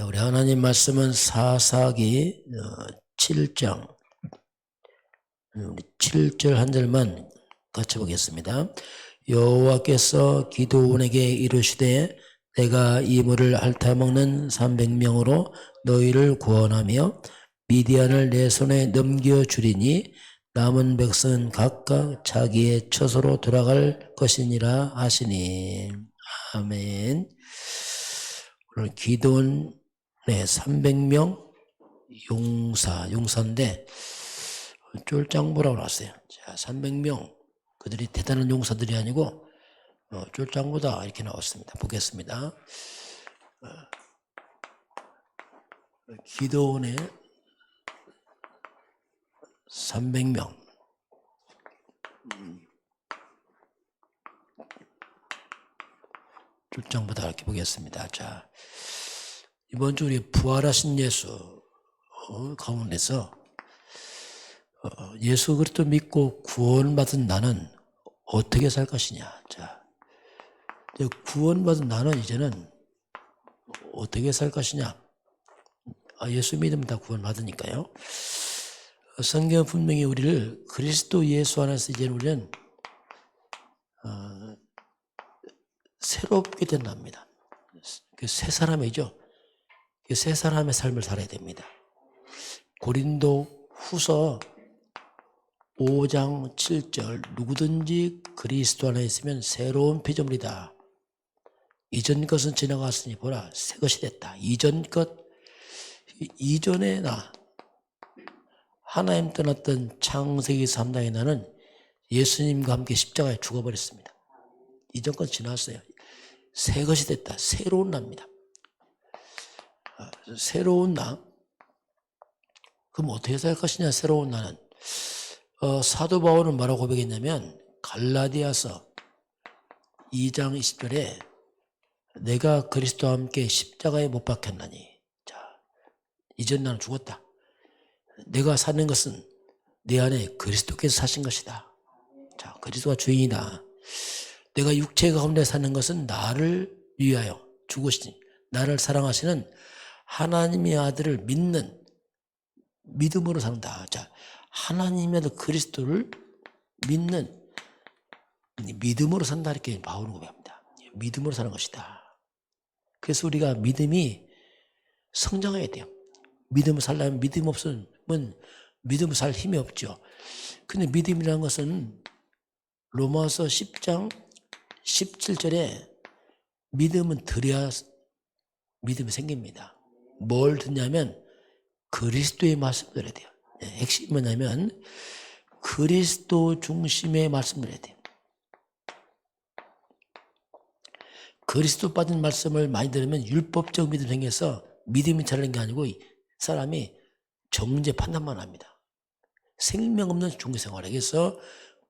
우리 하나님 말씀은 사사기 7장 7절 한 절만 같이 보겠습니다. 여호와께서 기드온에게 이르시되 내가 이 물을 핥아먹는 300명으로 너희를 구원하며 미디안을 내 손에 넘겨주리니 남은 백성은 각각 자기의 처소로 돌아갈 것이니라 하시니. 아멘. 오늘 기드온 300명 용사인데 쫄짱부라고 나왔어요. 자, 300명 그들이 대단한 용사들이 아니고 쫄짱부다 이렇게 나왔습니다. 보겠습니다. 기드온의 300명 쫄짱부다 이렇게 보겠습니다. 자, 이번 주 우리 부활하신 예수 가운데서 예수 그리스도 믿고 구원받은 나는 어떻게 살 것이냐. 자, 구원받은 나는 이제는 어떻게 살 것이냐. 예수 믿으면 다 구원받으니까요. 성경은 분명히 우리를 그리스도 예수 안에서 이제는 우리는 새롭게 된답니다. 새 사람이죠. 새 사람의 삶을 살아야 됩니다. 고린도 후서 5장 7절 누구든지 그리스도 안에 있으면 새로운 피조물이다. 이전 것은 지나갔으니 보라 새 것이 됐다. 이전에 나 하나님 떠났던 창세기 3장의 나는 예수님과 함께 십자가에 죽어버렸습니다. 이전 것 지났어요. 새 것이 됐다. 새로운 나입니다. 새로운 나. 그럼 어떻게 살 것이냐. 새로운 나는 사도 바울은 뭐라고 고백했냐면 갈라디아서 2장 20절에 내가 그리스도와 함께 십자가에 못 박혔나니. 자, 이전 나는 죽었다. 내가 사는 것은 내 안에 그리스도께서 사신 것이다. 자, 그리스도가 주인이다. 내가 육체 가운데 사는 것은 나를 위하여 죽으시니 나를 사랑하시는 하나님의 아들을 믿는 믿음으로 산다. 자, 하나님의 아들 그리스도를 믿는 믿음으로 산다 이렇게 바울은 고백합니다. 믿음으로 사는 것이다. 그래서 우리가 믿음이 성장해야 돼요. 믿음을 살려면 믿음 없으면 믿음을 살 힘이 없죠. 근데 믿음이라는 것은 로마서 10장 17절에 믿음은 들여야 믿음이 생깁니다. 뭘 듣냐면 그리스도의 말씀을 들어야 돼요. 핵심이 뭐냐면 그리스도 중심의 말씀을 들어야 돼요. 그리스도 빠진 말씀을 많이 들으면 율법적 믿음이 생겨서 믿음이 자라는 게 아니고 사람이 정죄 판단만 합니다. 생명 없는 종교생활에 그래서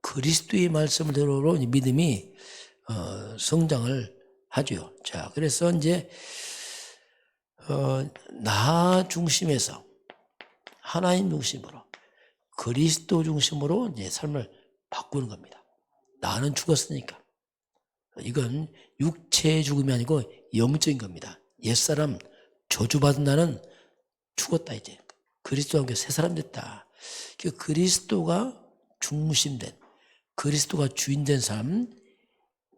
그리스도의 말씀을 들으러 믿음이 성장을 하죠. 자, 그래서 이제 나 중심에서 하나님 중심으로 그리스도 중심으로 이제 삶을 바꾸는 겁니다. 나는 죽었으니까. 이건 육체의 죽음이 아니고 영적인 겁니다. 옛사람 저주받은 나는 죽었다 이제. 그리스도와 함께 새 사람 됐다. 그리스도가 중심된 그리스도가 주인된 삶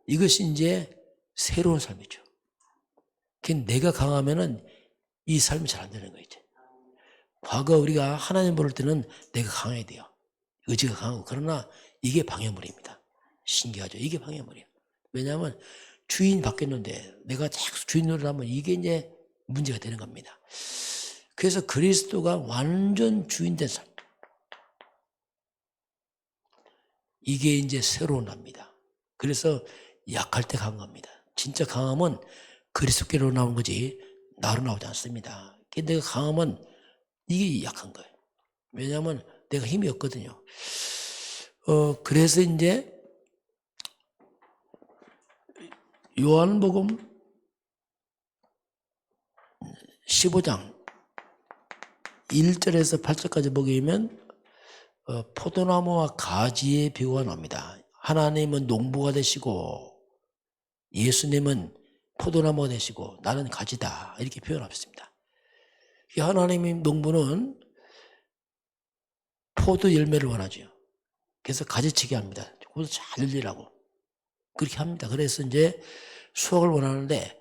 이것이 이제 새로운 삶이죠. 내가 강하면은 이 삶이 잘 안 되는 거예요. 이제. 과거 우리가 하나님 부를 때는 내가 강해야 돼요. 의지가 강하고. 그러나 이게 방해물입니다. 신기하죠. 이게 방해물이에요. 왜냐하면 주인 바뀌었는데 내가 자꾸 주인 노릇하면 이게 이제 문제가 되는 겁니다. 그래서 그리스도가 완전 주인된 삶. 이게 이제 새로운 납니다. 그래서 약할 때 강한 겁니다. 진짜 강함은 그리스도께로 나오는 거지 나로 나오지 않습니다. 내가 강하면 이게 약한 거예요. 왜냐하면 내가 힘이 없거든요. 그래서 이제 요한복음 15장 1절에서 8절까지 보게 되면 포도나무와 가지의 비유가 나옵니다. 하나님은 농부가 되시고 예수님은 포도나무가 되시고 나는 가지다 이렇게 표현하셨습니다. 이 하나님의 농부는 포도 열매를 원하죠. 그래서 가지치기 합니다. 그것도 잘 열리라고. 그렇게 합니다. 그래서 이제 수확을 원하는데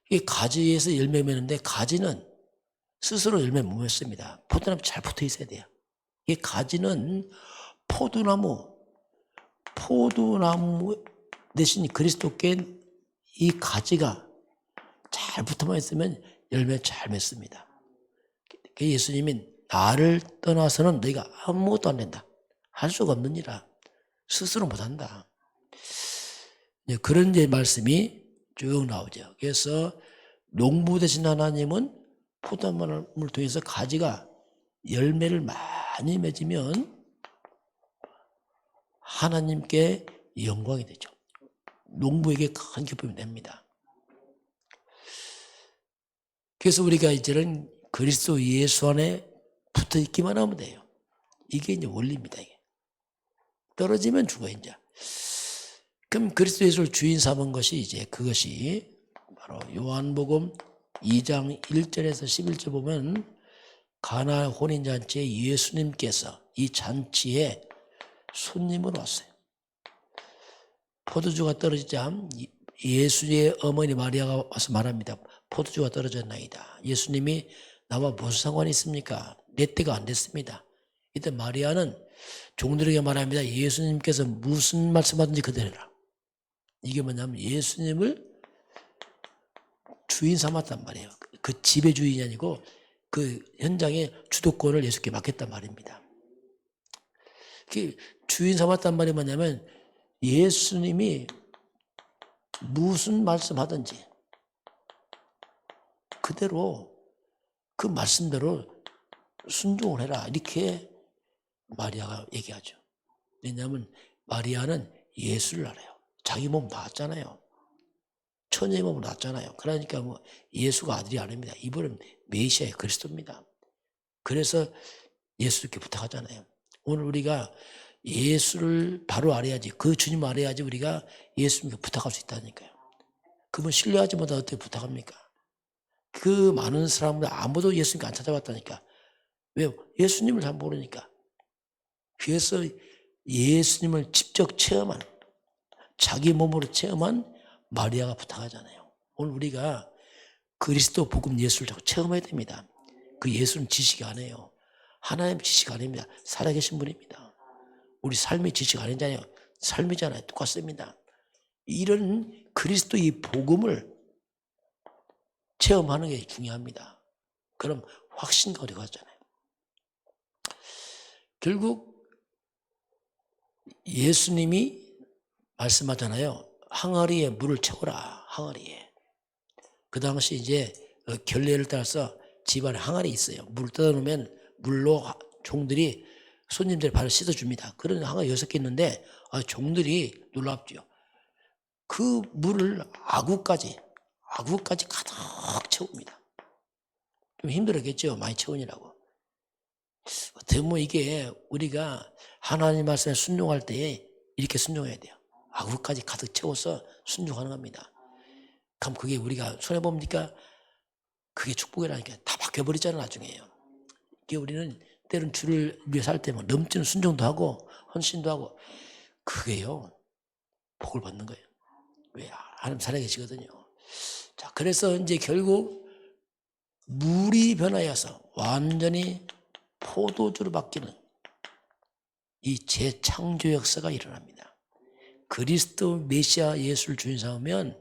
이 가지에서 열매 맺는데 가지는 스스로 열매 못 맺습니다. 포도나무 잘 붙어 있어야 돼요. 이 가지는 포도나무 대신 그리스도께 이 가지가 잘 붙어만 있으면 열매 잘 맺습니다. 예수님이 나를 떠나서는 너희가 아무것도 안 된다. 할 수가 없는 일이라. 스스로 못한다. 그런 이제 말씀이 쭉 나오죠. 그래서 농부 되신 하나님은 포도나무를 통해서 가지가 열매를 많이 맺으면 하나님께 영광이 되죠. 농부에게 큰 기쁨이 됩니다. 그래서 우리가 이제는 그리스도 예수 안에 붙어 있기만 하면 돼요. 이게 이제 원리입니다. 이게. 떨어지면 죽어 이제. 그럼 그리스도 예수를 주인 삼은 것이 이제 그것이 바로 요한복음 2장 1절에서 11절 보면 가나 혼인잔치에 예수님께서 이 잔치에 손님으로 왔어요. 포도주가 떨어지자 예수의 어머니 마리아가 와서 말합니다. 포도주가 떨어졌나이다. 예수님이 나와 무슨 상관이 있습니까? 내 때가 안 됐습니다. 이때 마리아는 종들에게 말합니다. 예수님께서 무슨 말씀하든지 그대로 해라. 이게 뭐냐면 예수님을 주인 삼았단 말이에요. 그 집의 주인이 아니고 그 현장의 주도권을 예수께 맡겼단 말입니다. 주인 삼았단 말이 뭐냐면 예수님이 무슨 말씀하든지 그대로 그 말씀대로 순종을 해라. 이렇게 마리아가 얘기하죠. 왜냐하면 마리아는 예수를 알아요. 자기 몸 낳았잖아요. 처녀의 몸을 낳았잖아요. 그러니까 뭐 예수가 아들이 아닙니다. 이분은 메시아의 그리스도입니다. 그래서 예수께 부탁하잖아요. 오늘 우리가 예수를 바로 알아야지, 그 주님 알아야지 우리가 예수님께 부탁할 수 있다니까요. 그분 신뢰하지 못하고 어떻게 부탁합니까? 그 많은 사람들 아무도 예수님께 안 찾아왔다니까. 왜요? 예수님을 잘 모르니까. 그래서 예수님을 직접 체험한, 자기 몸으로 체험한 마리아가 부탁하잖아요. 오늘 우리가 그리스도 복음 예수를 자꾸 체험해야 됩니다. 그 예수는 지식이 아니에요. 하나님 지식 아닙니다. 살아계신 분입니다. 우리 삶이 지식 아니잖아요. 삶이잖아요. 똑같습니다. 이런 그리스도의 복음을 체험하는 게 중요합니다. 그럼 확신과 어디 갔잖아요. 결국 예수님이 말씀하잖아요. 항아리에 물을 채워라. 항아리에. 그 당시 이제 결례를 따라서 집안에 항아리 있어요. 물을 떠놓으면 물로 종들이 손님들 발을 씻어줍니다. 그런 항아리 6개 있는데 종들이 놀랍죠. 그 물을 아구까지 가득 채웁니다. 좀 힘들었겠죠. 많이 채우느라고. 어떻게 보면 이게 우리가 하나님 말씀에 순종할 때 이렇게 순종해야 돼요. 아구까지 가득 채워서 순종하는 겁니다. 그럼 그게 우리가 손해봅니까? 그게 축복이라니까. 다 바뀌어버리잖아요. 나중에요. 이게 우리는 때로는 주를 위해서 할 때 넘치는 순종도 하고 헌신도 하고 그게요. 복을 받는 거예요. 왜? 하나님 살아계시거든요. 자, 그래서 이제 결국 물이 변하여서 완전히 포도주로 바뀌는 이 재창조 역사가 일어납니다. 그리스도 메시아 예수를 주인 삼으면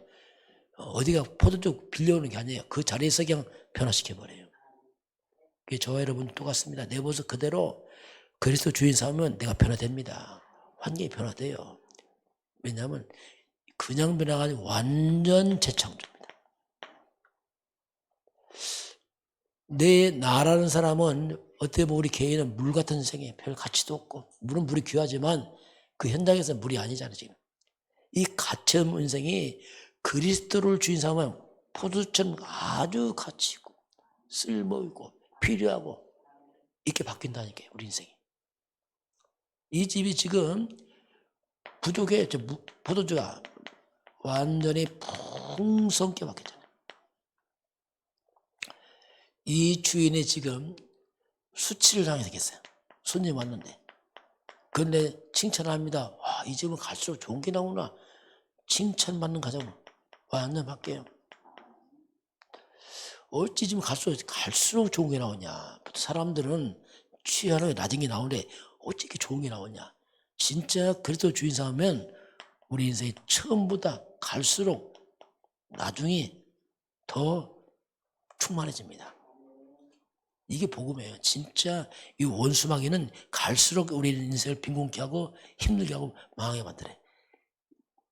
어디가 포도주 빌려오는 게 아니에요. 그 자리에서 그냥 변화시켜버려요. 저와 여러분 똑같습니다. 내 모습 그대로 그리스도 주인 삼으면 내가 변화됩니다. 환경이 변화돼요. 왜냐하면 그냥 변화가 아니고 완전 재창조입니다. 내 나라는 사람은 어떻게 보면 우리 개인은 물 같은 생에 별 가치도 없고 물은 물이 귀하지만 그 현장에서 물이 아니잖아요. 지금 이 가치없는 인생이 그리스도를 주인 삼으면 포도처럼 아주 가치 있고 쓸모있고 필요하고 이렇게 바뀐다니까요. 우리 인생이. 이 집이 지금 부족해. 포도주가 완전히 풍성하게 바뀌었잖아요. 이 주인이 지금 수치를 당해서 계세요. 손님 왔는데. 그런데 칭찬합니다. 와, 이 집은 갈수록 좋은 게 나오나. 칭찬받는 가정 완전 바뀌어요. 어찌 지금 갈수록 좋은 게 나오냐. 사람들은 취하는 낮은 게 나오는데 어찌 이렇게 좋은 게 나오냐. 진짜 그리스도 주인 삼으면 우리 인생이 처음보다 갈수록 나중에 더 충만해집니다. 이게 복음이에요. 진짜 이 원수마귀는 갈수록 우리 인생을 빈곤케 하고 힘들게 하고 망하게 만들어요.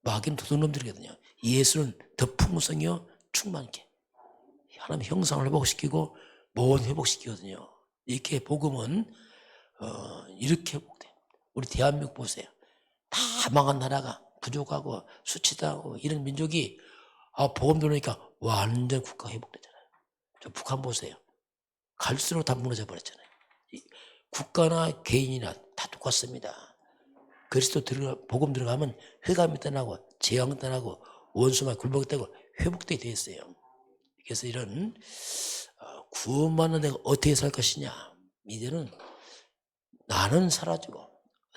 마귀는 도둑놈들이거든요. 예수는 더 풍성이요 충만케 하나님 형상을 회복시키고 모든 회복시키거든요. 이렇게 복음은 이렇게 회복돼요. 우리 대한민국 보세요. 다 망한 나라가 부족하고 수치당하고 이런 민족이 복음 들으니까 완전 국가 회복되잖아요. 저 북한 보세요. 갈수록 다 무너져 버렸잖아요. 국가나 개인이나 다 똑같습니다. 그리스도 복음 들어가면 회감이 떠나고 재앙 떠나고 원수만 굴복이 되고 회복되게 되어 있어요. 그래서 이런 구원받는 내가 어떻게 살 것이냐. 이제는 나는 사라지고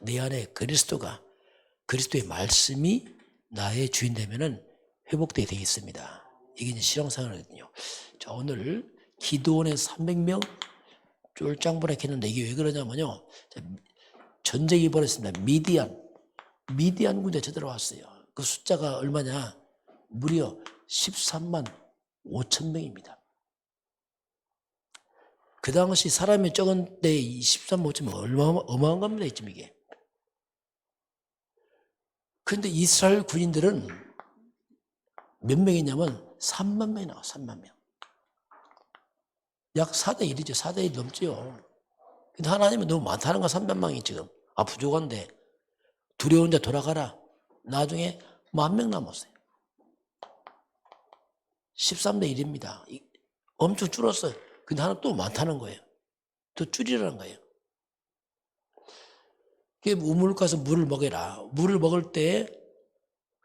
내 안에 그리스도의 말씀이 나의 주인 되면은 회복되게 되어 있습니다. 이게 이제 실용생활이거든요. 자, 오늘 기도원에 300명 쫄짱부락했는데 이게 왜 그러냐면요. 전쟁이 벌어졌습니다. 미디안 군대 쳐들어왔어요. 그 숫자가 얼마냐? 무려 13만 5천 명입니다. 그 당시 사람이 적은 때 13만 5천 명 어마어마한 겁니다. 지금 이게. 그런데 이스라엘 군인들은 몇 명이냐면 3만 명이 나와. 3만 명. 약 4대 1이죠. 4대 1 넘죠. 근데 하나님은 너무 많다는 거 300명이 지금. 부족한데 두려운 자 돌아가라. 나중에 10,000명 남았어요. 13대 1입니다. 엄청 줄었어요. 근데 하나 또 많다는 거예요. 더 줄이라는 거예요. 우물 가서 물을 먹여라. 물을 먹을 때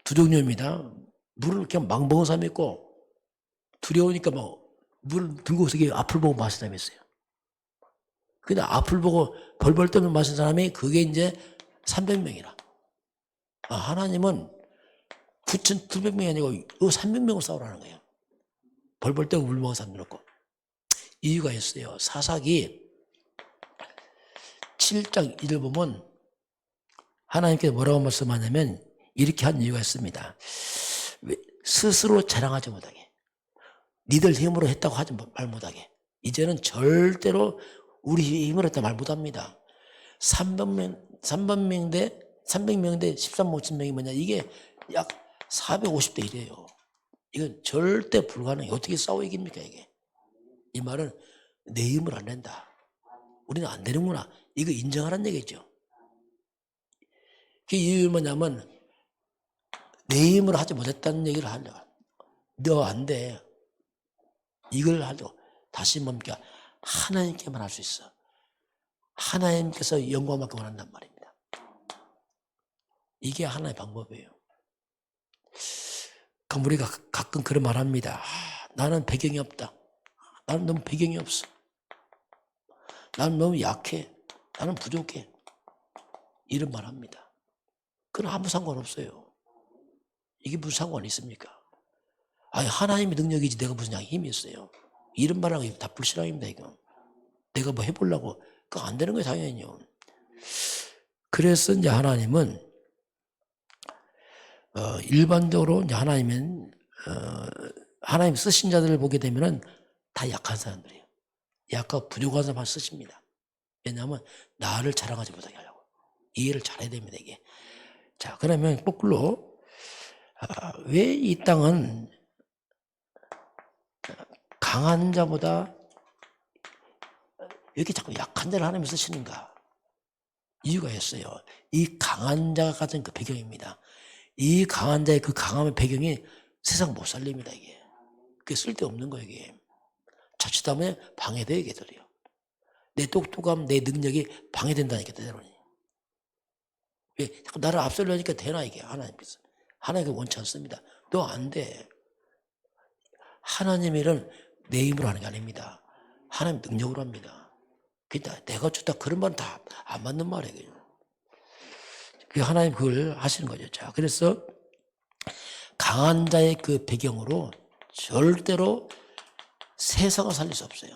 두 종류입니다. 물을 그냥 막 먹은 사람이 있고 두려우니까 물을 들고 오서 앞을 보고 마시는 사람이 있어요. 근데 앞을 보고 벌벌 떨며 마신 사람이 그게 이제 300명이라. 하나님은 9,200명이 아니고 300명을 싸우라는 거예요. 벌벌 떨고 물 먹은 사람들 없고. 이유가 있어요. 사사기 7장 1을 보면 하나님께서 뭐라고 말씀하냐면 이렇게 한 이유가 있습니다. 스스로 자랑하지 못하게. 니들 힘으로 했다고 하지 말 못하게. 이제는 절대로 우리 힘으로 했다 말 못합니다. 300명 대 13만 5천 명이 뭐냐. 이게 약 450대 1이에요. 이건 절대 불가능해요. 어떻게 싸워 이깁니까 이게. 이 말은 내 힘으로 안 된다. 우리는 안 되는구나. 이거 인정하라는 얘기죠. 그 이유는 뭐냐면 내 힘으로 하지 못했다는 얘기를 하려고. 너 안 돼. 이걸 하려고. 다시 뭡니까? 하나님께만 할 수 있어. 하나님께서 영광받기 원한단 말입니다. 이게 하나의 방법이에요. 그럼 우리가 가끔 그런 말 합니다. 나는 배경이 없다. 나는 너무 배경이 없어. 나는 너무 약해. 나는 부족해. 이런 말 합니다. 그건 아무 상관없어요. 이게 무슨 상관이 있습니까? 하나님의 능력이지 내가 무슨 힘이 있어요. 이런 말하고 다 불신앙입니다. 이거. 내가 뭐 해보려고 그거 안 되는 거예요. 당연히요. 그래서 이제 하나님은 일반적으로 이제 하나님 쓰신 자들을 보게 되면은 다 약한 사람들이에요. 약하고 부족한 사람만 쓰십니다. 왜냐하면 나를 자랑하지 못하게 하려고. 이해를 잘해야 됩니다. 이게. 자, 그러면 거꾸로 왜 이 땅은 강한 자보다 왜 이렇게 자꾸 약한 자를 하나님 쓰시는가? 이유가 있어요. 이 강한 자가 가진 그 배경입니다. 이 강한 자의 그 강함의 배경이 세상 못 살립니다. 이게. 그게 쓸데없는 거예요. 이게. 자칫하면 방해돼요. 이게 들어요. 내 똑똑함, 내 능력이 방해된다니까 때로는. 왜? 자꾸 나를 앞서려니까 되나 이게 하나님께서. 하나님께 원치 않습니다. 너 안 돼. 하나님의 일은 내 힘으로 하는 게 아닙니다. 하나님 능력으로 합니다. 그러니까 내가 좋다 그런 말은 다 안 맞는 말이에요. 그 하나님 그걸 하시는 거죠. 자, 그래서 강한 자의 그 배경으로 절대로 세상을 살릴 수 없어요.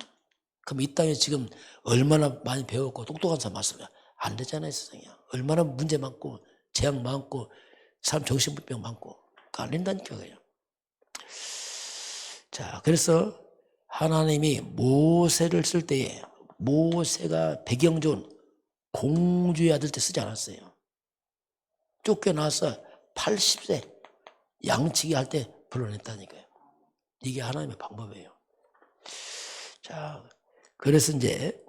그럼 이 땅에 지금 얼마나 많이 배웠고 똑똑한 사람 많습니다. 안 되잖아요, 세상에. 얼마나 문제 많고 재앙 많고 사람 정신병 많고 안 된다니까요. 자, 그래서 하나님이 모세를 쓸 때에 모세가 배경 좋은 공주의 아들 때 쓰지 않았어요. 쫓겨나서 80세 양치기 할 때 불러냈다니까요. 이게 하나님의 방법이에요. 자, 그래서 이제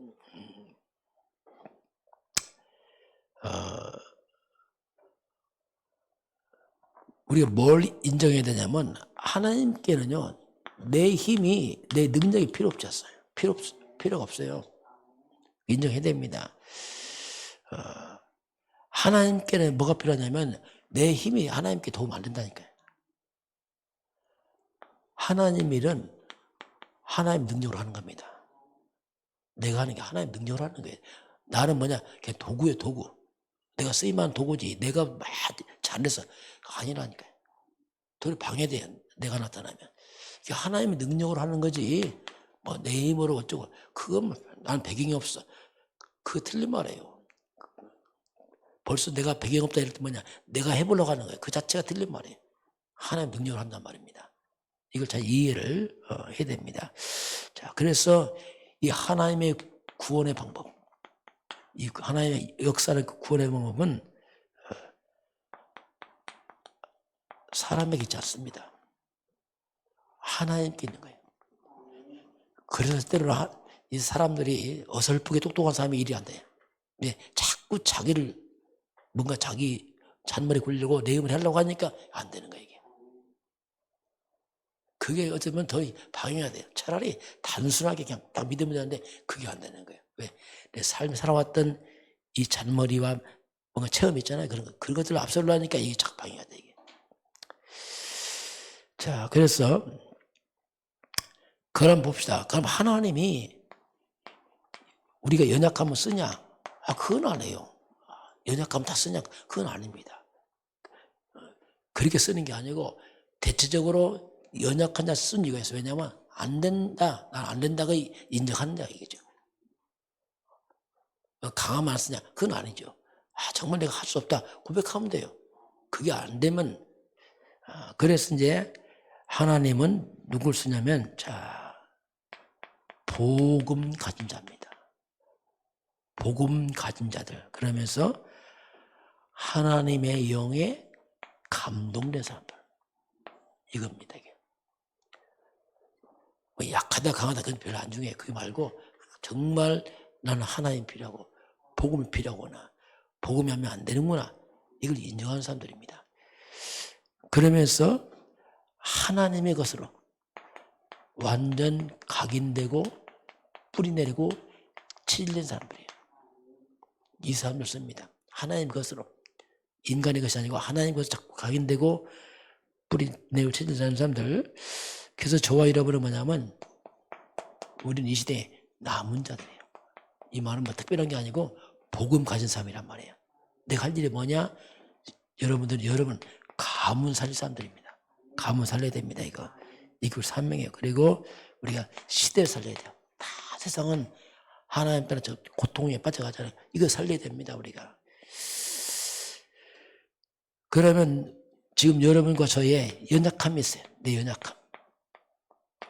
우리가 뭘 인정해야 되냐면 하나님께는요 내 힘이 내 능력이 필요 없었어요. 필요가 없어요. 인정해야 됩니다. 하나님께는 뭐가 필요하냐면 내 힘이 하나님께 도움 안 된다니까요. 하나님 일은 하나님 능력으로 하는 겁니다. 내가 하는 게 하나님 능력으로 하는 거예요. 나는 뭐냐 그냥 도구예요, 도구. 내가 쓰임하는 도구지 내가 막 잘해서 아니라니까요. 도리 방해돼 내가 나타나면. 하나님의 능력으로 하는 거지 뭐 내 힘으로 어쩌고 그건 나는 배경이 없어. 그거 틀린 말이에요. 벌써 내가 배경 없다 이럴 때 뭐냐 내가 해보려고 하는 거예요. 그 자체가 틀린 말이에요. 하나님 능력으로 한단 말입니다. 이걸 잘 이해를 해야 됩니다. 자, 그래서 이 하나님의 구원의 방법, 이 하나님의 역사의 구원의 방법은 사람에게 있지 않습니다. 하나님께 있는 거예요. 그래서 때로는 이 사람들이 어설프게 똑똑한 사람이 일이 안 돼요. 자꾸 자기를 뭔가 자기 잔머리 굴리고 내음을 하려고 하니까 안 되는 거예요. 이게. 그게 어쩌면 더 방해가 돼요. 차라리 단순하게 그냥 딱 믿으면 되는데 그게 안 되는 거예요. 왜? 내 삶에 살아왔던 이 잔머리와 뭔가 체험이 있잖아요. 그런 것들을 앞서려 하니까 이게 자꾸 방해가 돼. 이게. 자, 그래서 그럼 봅시다. 그럼 하나님이 우리가 연약하면 쓰냐? 그건 아니에요. 연약하면 다 쓰냐? 그건 아닙니다. 그렇게 쓰는 게 아니고 대체적으로 연약한 자 쓴 이유가 있어요. 왜냐하면 안 된다, 난 안 된다고 인정한다 이거죠. 강하면 안 쓰냐? 그건 아니죠. 정말 내가 할 수 없다 고백하면 돼요. 그게 안 되면 그래서 이제 하나님은 누굴 쓰냐면 자 복음 가진 자입니다. 복음 가진 자들. 그러면서 하나님의 영에 감동된 사람들. 이겁니다. 이게. 뭐 약하다 강하다 그건 별로 안 중요해요. 그게 말고 정말 나는 하나님 필요하고 복음이 필요하구나. 복음이 하면 안 되는구나. 이걸 인정하는 사람들입니다. 그러면서 하나님의 것으로 완전 각인되고 뿌리 내리고 치질된 사람들이에요. 이 사람들 씁니다. 하나님 것으로. 인간의 것이 아니고 하나님 것으로 자꾸 각인되고 뿌리 내리고 치질된 사람들. 그래서 저와 여러분은 뭐냐면 우리는 이 시대에 남은 자들이에요. 이 말은 뭐 특별한 게 아니고 복음 가진 사람이란 말이에요. 내가 할 일이 뭐냐? 여러분 가문 살릴 사람들입니다. 가문 살려야 됩니다. 이걸 사명이에요. 그리고 우리가 시대를 살려야 돼요. 다 세상은 하나님 따라 저 고통에 빠져가잖아요. 이거 살려야 됩니다. 우리가. 그러면 지금 여러분과 저의 연약함이 있어요. 내 연약함.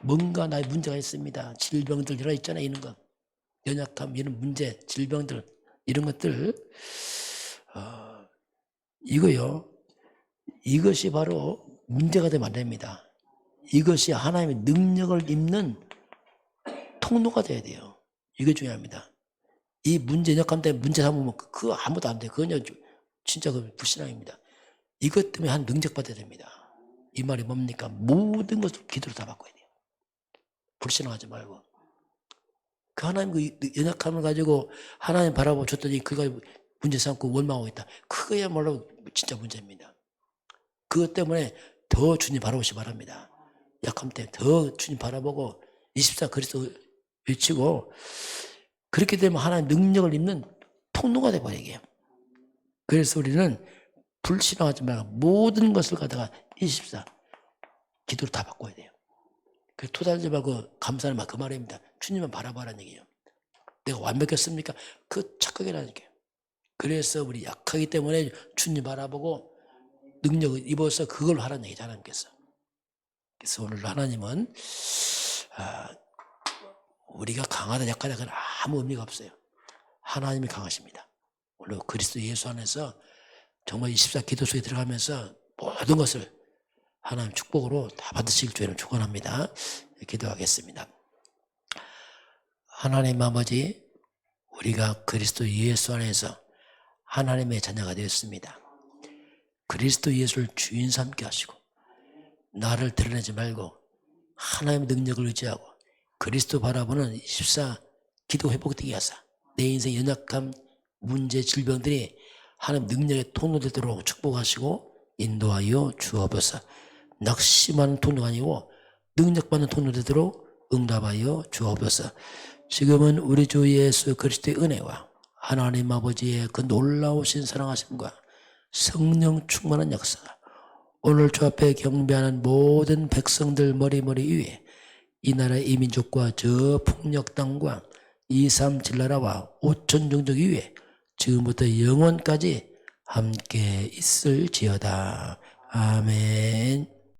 뭔가 나의 문제가 있습니다. 질병들 들어 있잖아요. 이런 거. 연약함, 이런 문제, 질병들 이런 것들 이거요. 이것이 바로 문제가 되면 안 됩니다. 이것이 하나님의 능력을 입는 통로가 돼야 돼요. 이게 중요합니다. 이 문제 연약함 때문에 문제 삼으면 그거 아무도 안 돼요. 그건 진짜 그 불신앙입니다. 이것 때문에 한 능력 받아야 됩니다. 이 말이 뭡니까? 모든 것을 기도로 다 바꿔야 돼요. 불신앙하지 말고. 그 하나님 그 연약함을 가지고 하나님 바라보고 줬더니 그가 문제 삼고 원망하고 있다. 그거야말로 진짜 문제입니다. 그것 때문에 더 주님 바라보시 바랍니다. 약함 때문에 더 주님 바라보고 24 그리스도 외치고 그렇게 되면 하나님 능력을 입는 통로가 돼버리게요. 그래서 우리는 불신앙하지 말고 모든 것을 갖다가 24 기도로 다 바꿔야 돼요. 그 토달지 말고 감사는 말 그 말입니다. 주님만 바라봐라는 얘기예요. 내가 완벽했습니까? 그 착각이라니까요. 그래서 우리 약하기 때문에 주님 바라보고 능력을 입어서 그걸 하라는 얘기죠. 하나님께서. 그래서 오늘 하나님은 우리가 강하다 약하다 그건 아무 의미가 없어요. 하나님이 강하십니다. 물론 그리스도 예수 안에서 정말 24 기도 속에 들어가면서 모든 것을 하나님 축복으로 다 받으시길 주의를 축원합니다. 기도하겠습니다. 하나님 아버지, 우리가 그리스도 예수 안에서 하나님의 자녀가 되었습니다. 그리스도 예수를 주인 삼게 하시고 나를 드러내지 말고 하나님의 능력을 의지하고 그리스도 바라보는 24 기도 회복되게 하사 내 인생 연약함, 문제, 질병들이 하나님 능력의 통로 되도록 축복하시고 인도하여 주옵소서. 낙심하는 통로가 아니고 능력받는 통로 되도록 응답하여 주옵소서. 지금은 우리 주 예수 그리스도의 은혜와 하나님 아버지의 그 놀라우신 사랑하심과 성령 충만한 역사가 오늘 주 앞에 경배하는 모든 백성들 머리 위에 이 나라의 이민족과 저 풍력 땅과 237 나라와 5천 종족 위에 지금부터 영원까지 함께 있을지어다. 아멘.